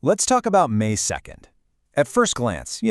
Let's talk about May 2nd. At first glance,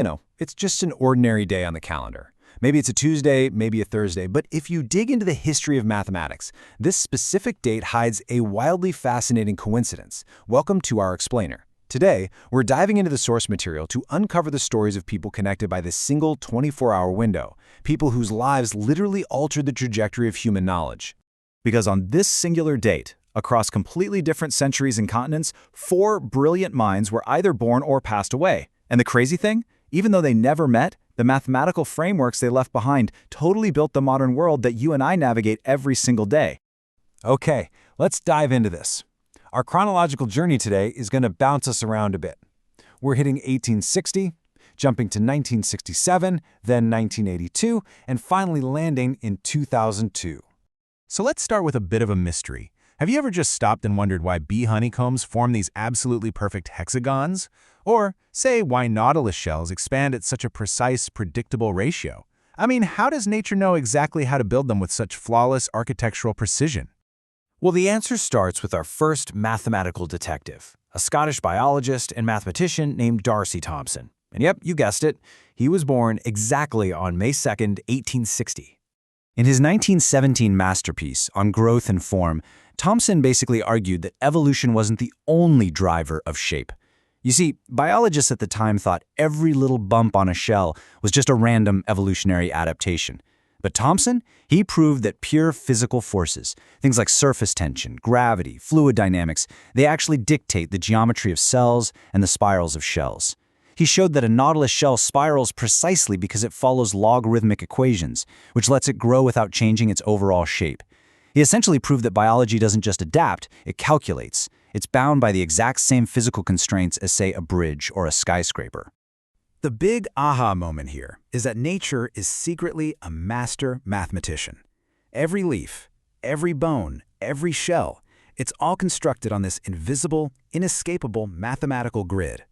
it's just an ordinary day on the calendar. Maybe it's a Tuesday, maybe a Thursday, but if you dig into the history of mathematics, this specific date hides a wildly fascinating coincidence. Welcome to our explainer. Today, we're diving into the source material to uncover the stories of people connected by this single 24-hour window, people whose lives literally altered the trajectory of human knowledge. Because on this singular date, across completely different centuries and continents, 4 brilliant minds were either born or passed away. And the crazy thing? Even though they never met, the mathematical frameworks they left behind totally built the modern world that you and I navigate every single day. Okay, let's dive into this. Our chronological journey today is going to bounce us around a bit. We're hitting 1860, jumping to 1967, then 1982, and finally landing in 2002. So let's start with a bit of a mystery. Have you ever just stopped and wondered why bee honeycombs form these absolutely perfect hexagons? Or, say, why nautilus shells expand at such a precise, predictable ratio? I mean, how does nature know exactly how to build them with such flawless architectural precision? Well, the answer starts with our first mathematical detective, a Scottish biologist and mathematician named D'Arcy Thompson. And yep, you guessed it, he was born exactly on May 2nd, 1860. In his 1917 masterpiece on growth and form, Thompson basically argued that evolution wasn't the only driver of shape. You see, biologists at the time thought every little bump on a shell was just a random evolutionary adaptation. But Thompson, he proved that pure physical forces, things like surface tension, gravity, fluid dynamics, they actually dictate the geometry of cells and the spirals of shells. He showed that a nautilus shell spirals precisely because it follows logarithmic equations, which lets it grow without changing its overall shape. He essentially proved that biology doesn't just adapt, it calculates. It's bound by the exact same physical constraints as, say, a bridge or a skyscraper. The big aha moment here is that nature is secretly a master mathematician. Every leaf, every bone, every shell, it's all constructed on this invisible, inescapable mathematical grid.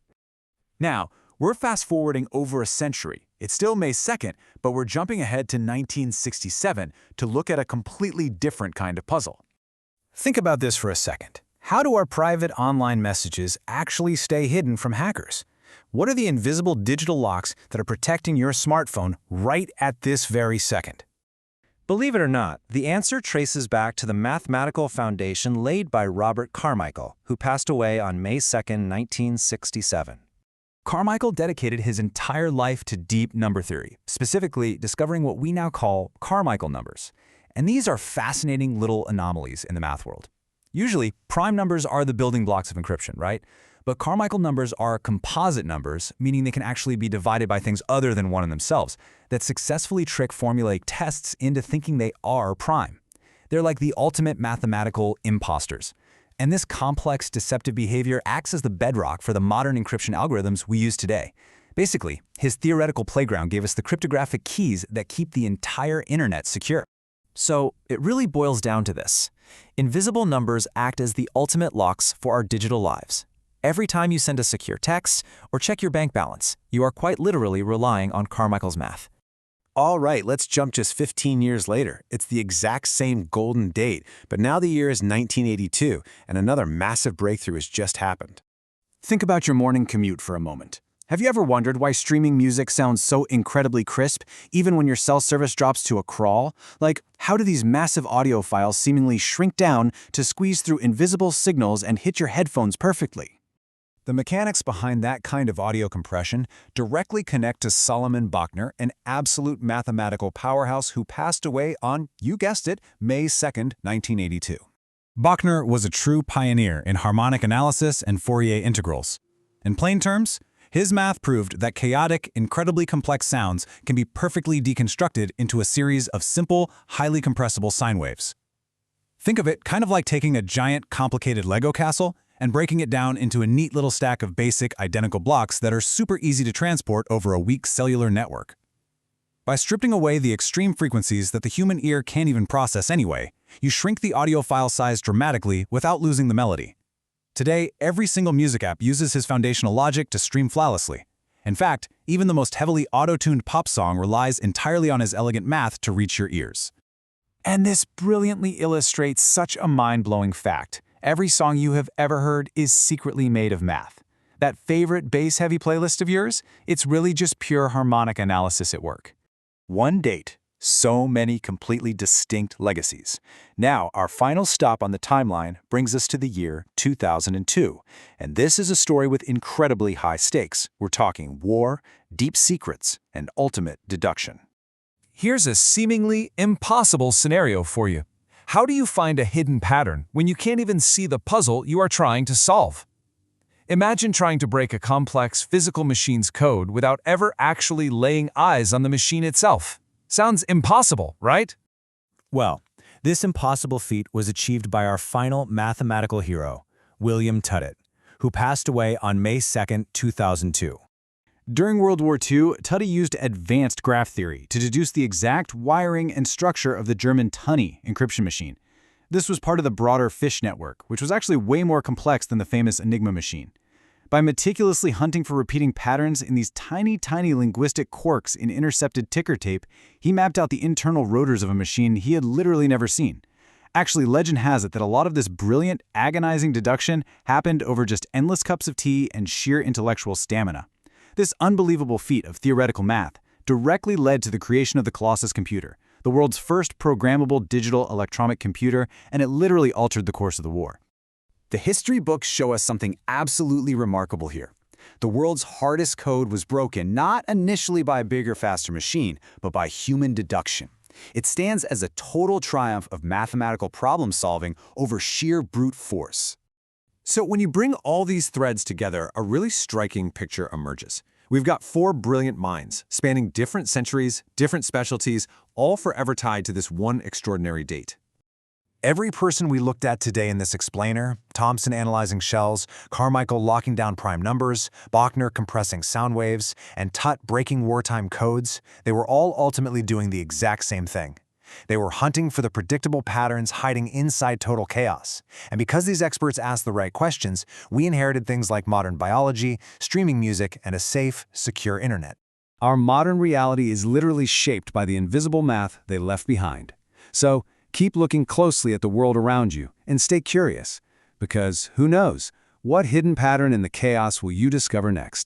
Now, we're fast-forwarding over a century. It's still May 2nd, but we're jumping ahead to 1967 to look at a completely different kind of puzzle. Think about this for a second. How do our private online messages actually stay hidden from hackers? What are the invisible digital locks that are protecting your smartphone right at this very second? Believe it or not, the answer traces back to the mathematical foundation laid by Robert Carmichael, who passed away on May 2nd, 1967. Carmichael dedicated his entire life to deep number theory, specifically discovering what we now call Carmichael numbers. And these are fascinating little anomalies in the math world. Usually, prime numbers are the building blocks of encryption, right? But Carmichael numbers are composite numbers, meaning they can actually be divided by things other than one in themselves, that successfully trick formulaic tests into thinking they are prime. They're like the ultimate mathematical imposters. And this complex, deceptive behavior acts as the bedrock for the modern encryption algorithms we use today. Basically, his theoretical playground gave us the cryptographic keys that keep the entire internet secure. So, it really boils down to this. Invisible numbers act as the ultimate locks for our digital lives. Every time you send a secure text or check your bank balance, you are quite literally relying on Carmichael's math. All right, let's jump just 15 years later. It's the exact same golden date, but now the year is 1982, and another massive breakthrough has just happened. Think about your morning commute for a moment. Have you ever wondered why streaming music sounds so incredibly crisp, even when your cell service drops to a crawl? Like, how do these massive audio files seemingly shrink down to squeeze through invisible signals and hit your headphones perfectly? The mechanics behind that kind of audio compression directly connect to Salomon Bochner, an absolute mathematical powerhouse who passed away on, you guessed it, May 2nd, 1982. Bochner was a true pioneer in harmonic analysis and Fourier integrals. In plain terms, his math proved that chaotic, incredibly complex sounds can be perfectly deconstructed into a series of simple, highly compressible sine waves. Think of it kind of like taking a giant, complicated Lego castle and breaking it down into a neat little stack of basic, identical blocks that are super easy to transport over a weak cellular network. By stripping away the extreme frequencies that the human ear can't even process anyway, you shrink the audio file size dramatically without losing the melody. Today, every single music app uses his foundational logic to stream flawlessly. In fact, even the most heavily auto-tuned pop song relies entirely on his elegant math to reach your ears. And this brilliantly illustrates such a mind-blowing fact. Every song you have ever heard is secretly made of math. That favorite bass-heavy playlist of yours? It's really just pure harmonic analysis at work. One date, so many completely distinct legacies. Now, our final stop on the timeline brings us to the year 2002. And this is a story with incredibly high stakes. We're talking war, deep secrets, and ultimate deduction. Here's a seemingly impossible scenario for you. How do you find a hidden pattern when you can't even see the puzzle you are trying to solve? Imagine trying to break a complex physical machine's code without ever actually laying eyes on the machine itself. Sounds impossible, right? Well, this impossible feat was achieved by our final mathematical hero, William Tutte, who passed away on May 2, 2002. During World War II, Tutte used advanced graph theory to deduce the exact wiring and structure of the German Tunny encryption machine. This was part of the broader Fish network, which was actually way more complex than the famous Enigma machine. By meticulously hunting for repeating patterns in these tiny linguistic quirks in intercepted ticker tape, he mapped out the internal rotors of a machine he had literally never seen. Actually, legend has it that a lot of this brilliant, agonizing deduction happened over just endless cups of tea and sheer intellectual stamina. This unbelievable feat of theoretical math directly led to the creation of the Colossus computer, the world's first programmable digital electronic computer, and it literally altered the course of the war. The history books show us something absolutely remarkable here. The world's hardest code was broken not initially by a bigger, faster machine, but by human deduction. It stands as a total triumph of mathematical problem-solving over sheer brute force. So when you bring all these threads together, a really striking picture emerges. We've got 4 brilliant minds, spanning different centuries, different specialties, all forever tied to this one extraordinary date. Every person we looked at today in this explainer, Thompson analyzing shells, Carmichael locking down prime numbers, Bochner compressing sound waves, and Tutte breaking wartime codes, they were all ultimately doing the exact same thing. They were hunting for the predictable patterns hiding inside total chaos. And because these experts asked the right questions, we inherited things like modern biology, streaming music, and a safe, secure internet. Our modern reality is literally shaped by the invisible math they left behind. So, keep looking closely at the world around you and stay curious, because who knows, what hidden pattern in the chaos will you discover next?